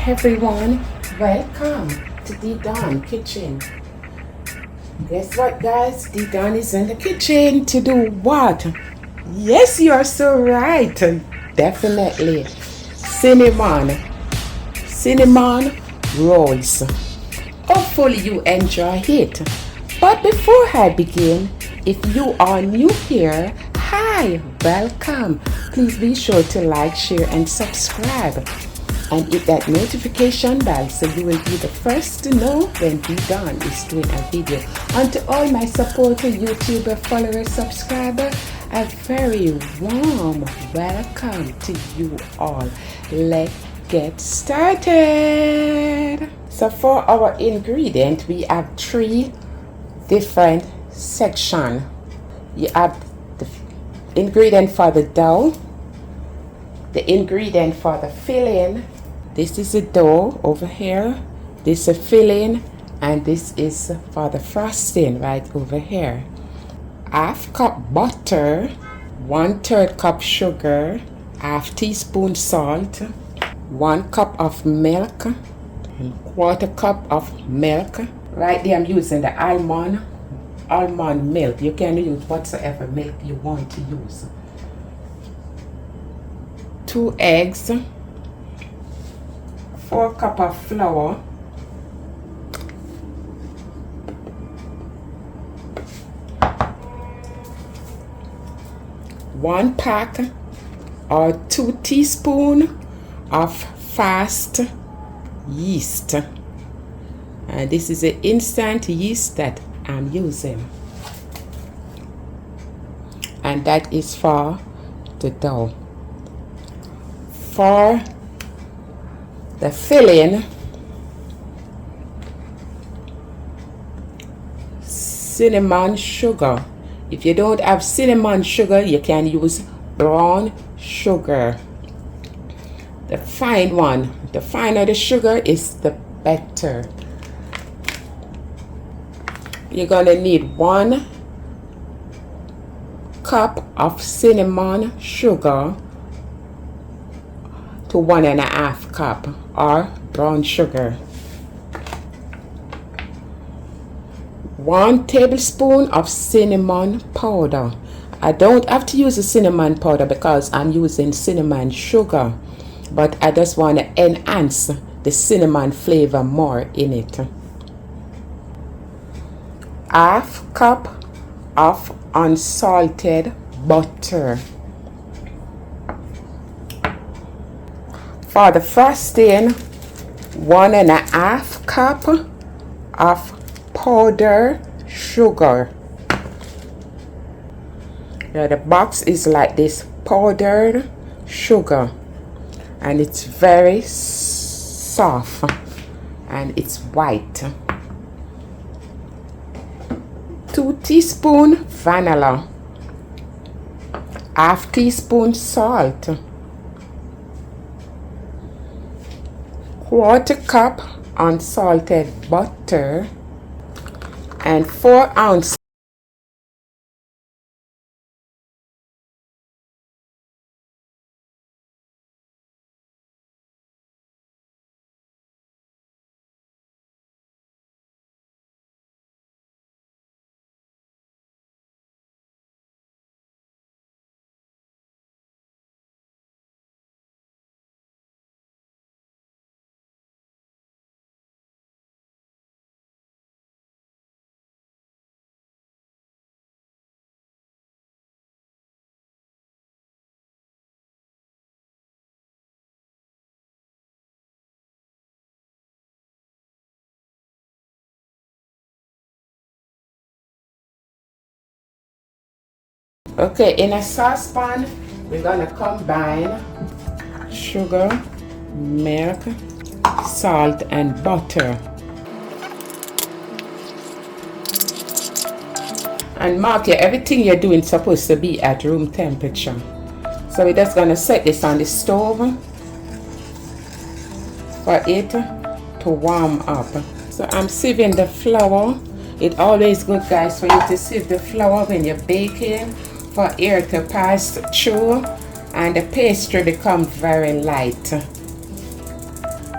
everyone, welcome to the Dawn Kitchen. Guess what, guys? The Dawn is in the kitchen to do what? Yes, you are so right. Definitely cinnamon rolls. Hopefully you enjoy it. But before I begin, if you are new here, hi, welcome. Please be sure to like, share, and subscribe. And hit that notification bell so you will be the first to know when the Dawn is doing a video. And to all my supporter, YouTuber, follower, subscriber, a very warm welcome to you all. Let's get started. So for our ingredient, we have 3 different sections. You have the ingredient for the dough, the ingredient for the filling. This is the dough over here, this is a filling, and this is for the frosting right over here. 1/2 cup butter, 1/3 cup sugar, 1/2 teaspoon salt, 1 cup of milk, and 1/4 cup of milk. Right there I'm using the almond milk. You can use whatsoever milk you want to use. 2 eggs, 4 cup of flour, 1 pack or 2 teaspoons of fast yeast. And this is the instant yeast that I'm using. And that is for the dough. For the filling, cinnamon sugar. If you don't have cinnamon sugar, you can use brown sugar. The fine one. The finer the sugar is the better. You're gonna need 1 cup of cinnamon sugar to 1.5 cup or brown sugar. 1 tablespoon of cinnamon powder. I don't have to use the cinnamon powder because I'm using cinnamon sugar, but I just want to enhance the cinnamon flavor more in it. 1/2 cup of unsalted butter. For the frosting, 1.5 cup of powdered sugar. Yeah, the box is like this, powdered sugar, and it's very soft and it's white. 2 teaspoons vanilla, 1/2 teaspoon salt, 1/4 cup unsalted butter, and 4 ounces Okay, in a saucepan, we're gonna combine sugar, milk, salt, and butter. And mark everything you're doing is supposed to be at room temperature. So we're just gonna set this on the stove for it to warm up. So I'm sieving the flour. It's always good, guys, for you to sieve the flour when you're baking, for air to pass through and the pastry become very light.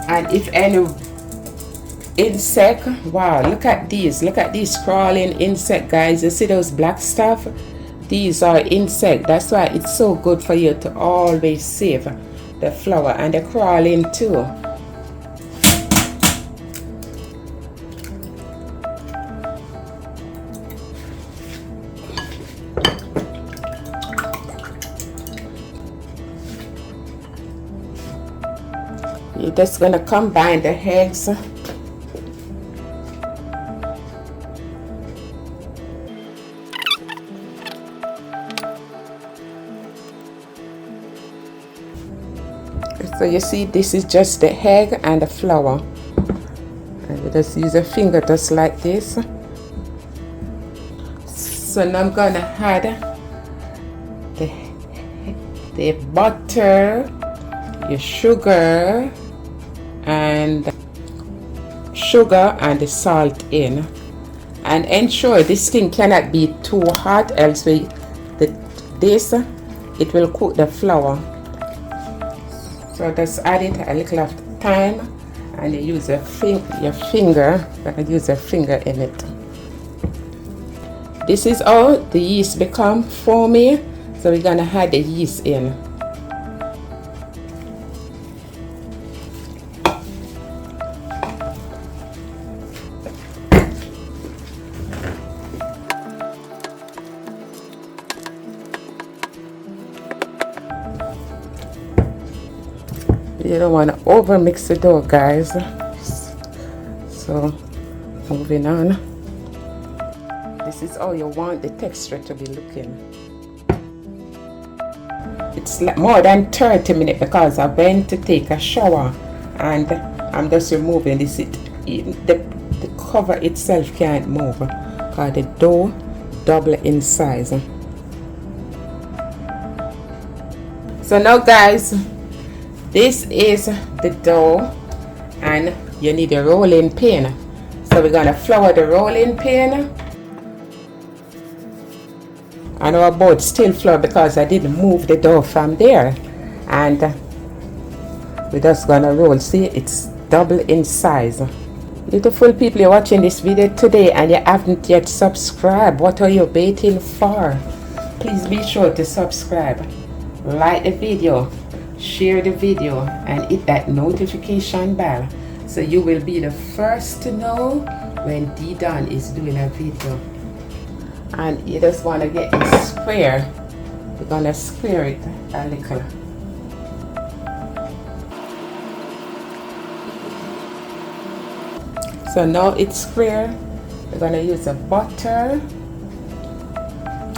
And if any insect, wow, look at these crawling insect, guys. You see those black stuff? These are insect. That's why it's so good for you to always save the flour. And they're crawling too. You're just gonna combine the eggs. So you see, this is just the egg and the flour. And you just use a finger just like this. So now I'm gonna add the butter, your sugar and the salt in. And ensure this thing cannot be too hot, else it will cook the flour. So just add it a little of time, and you use your finger. You can use your finger in it. This is how the yeast become foamy. So we're gonna add the yeast in. You don't want to over mix the dough, guys. So moving on. This is how you want the texture to be looking. It's like more than 30 minutes because I went to take a shower and I'm just removing this. The cover itself can't move because the dough double in size. So now, guys, this is the dough, and you need a rolling pin. So we're gonna flour the rolling pin. And our board still flour because I didn't move the dough from there. And we're just gonna roll. See, it's double in size. Beautiful people, you're watching this video today and you haven't yet subscribed. What are you waiting for? Please be sure to subscribe, like the video, share the video, and hit that notification bell so you will be the first to know when D-Don is doing a video. And you just want to get it square. We're gonna square it a little. So now it's square. We're gonna use a butter,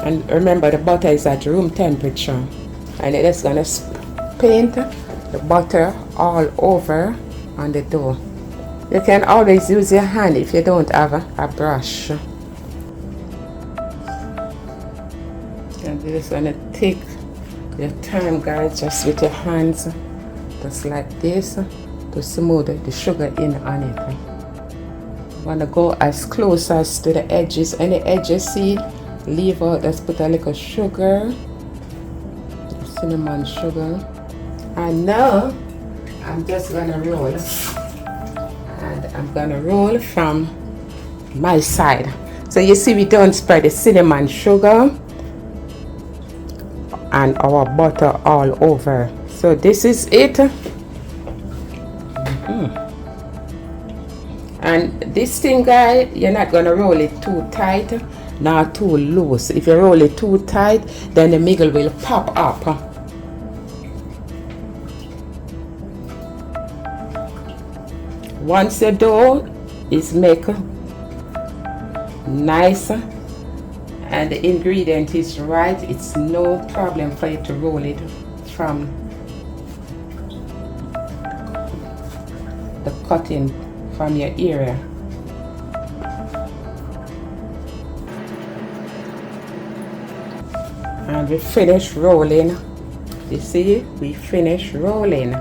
and remember the butter is at room temperature. And you're just gonna paint the butter all over on the dough. You can always use your hand if you don't have a brush. And you're just gonna take your time, guys, just with your hands, just like this, to smooth the sugar in on it. You wanna go as close as to the edges. Any edges see, leave out, just put a little sugar, cinnamon sugar. And now I'm just gonna roll, and I'm gonna roll from my side. So you see, we don't spread the cinnamon sugar and our butter all over. So this is it. And this thing, guys, you're not gonna roll it too tight nor too loose. If you roll it too tight, then the middle will pop up. Once the dough is made nice and the ingredient is right, it's no problem for you to roll it from the cutting from your area. And we finish rolling. You see, we finish rolling.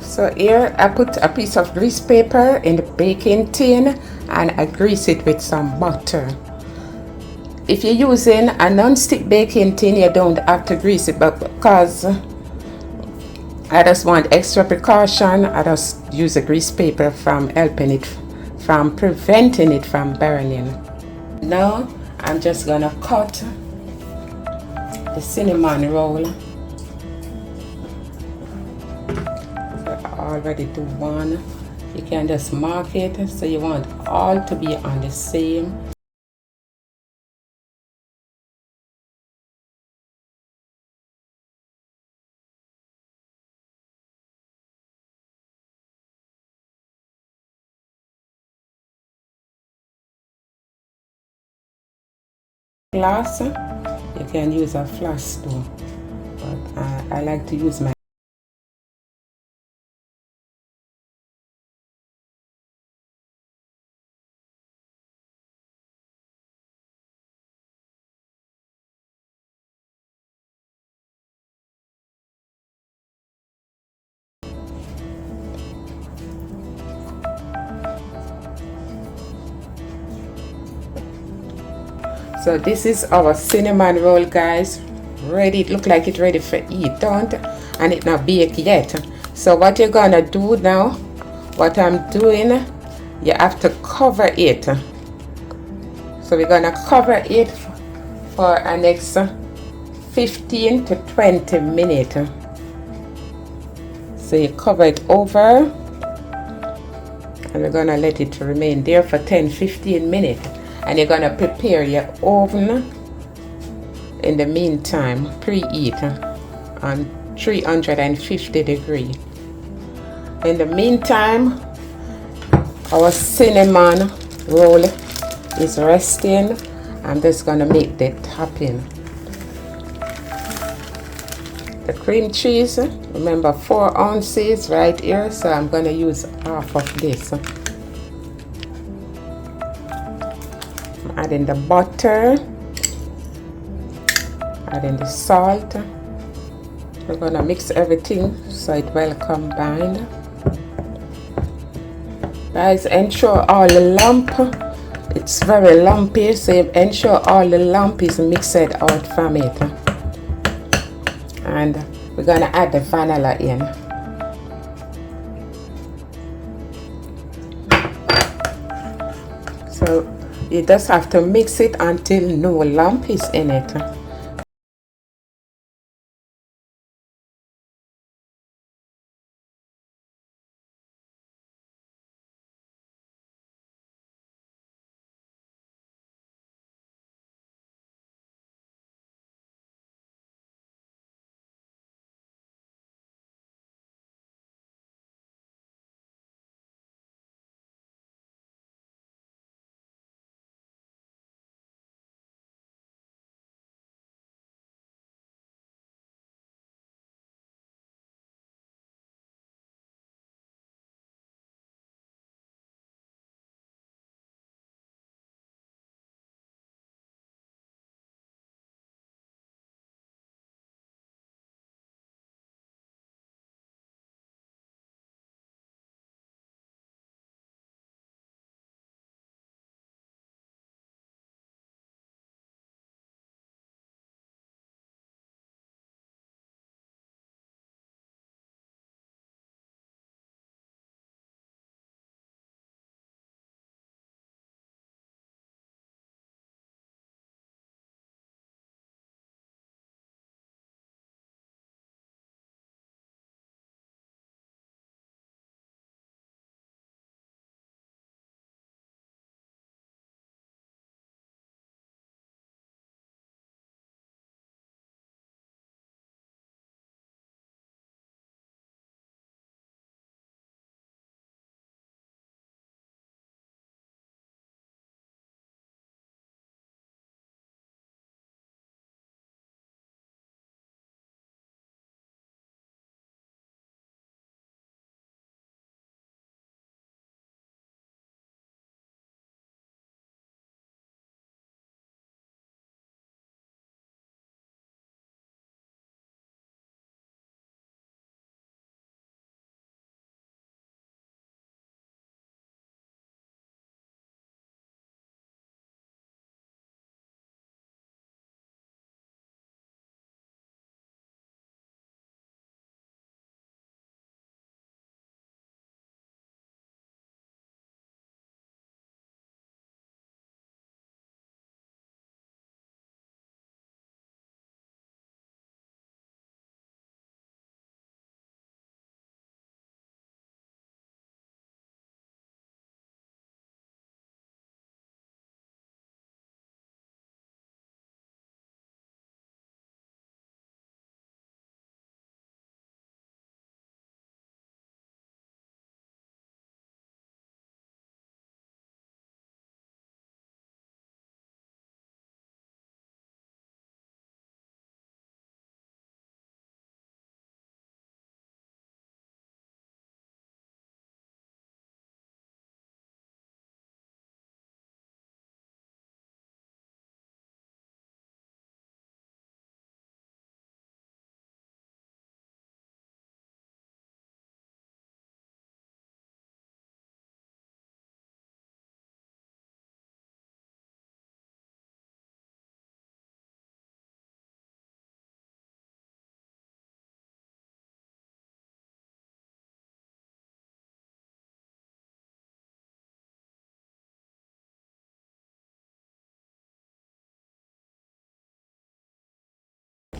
So here I put a piece of grease paper in the baking tin and I grease it with some butter. If you're using a non-stick baking tin, you don't have to grease it, but because I just want extra precaution. I just use a grease paper from helping it, from preventing it from burning. Now I'm just gonna cut the cinnamon roll. So I already do one. You can just mark it, so you want all to be on the same. Glass, you can use a flask too, but I like to use my So this is our cinnamon roll, guys. Ready, it look like it's ready for eat, don't? And it not baked yet. So what you're gonna do now, what I'm doing, you have to cover it. So we're gonna cover it for a next 15 to 20 minutes. So you cover it over, and we're gonna let it remain there for 10-15 minutes. And you're gonna prepare your oven in the meantime, preheat on 350 degrees. In the meantime, our cinnamon roll is resting. I'm just gonna make the topping. The cream cheese, remember 4 ounces right here, so I'm gonna use half of this. Adding the butter, adding the salt. We're gonna mix everything so it well combined. Guys, ensure all the lump, it's very lumpy, so ensure all the lump is mixed out from it. And we're gonna add the vanilla in. So you just have to mix it until no lump is in it.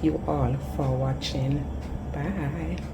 you all for watching. Bye.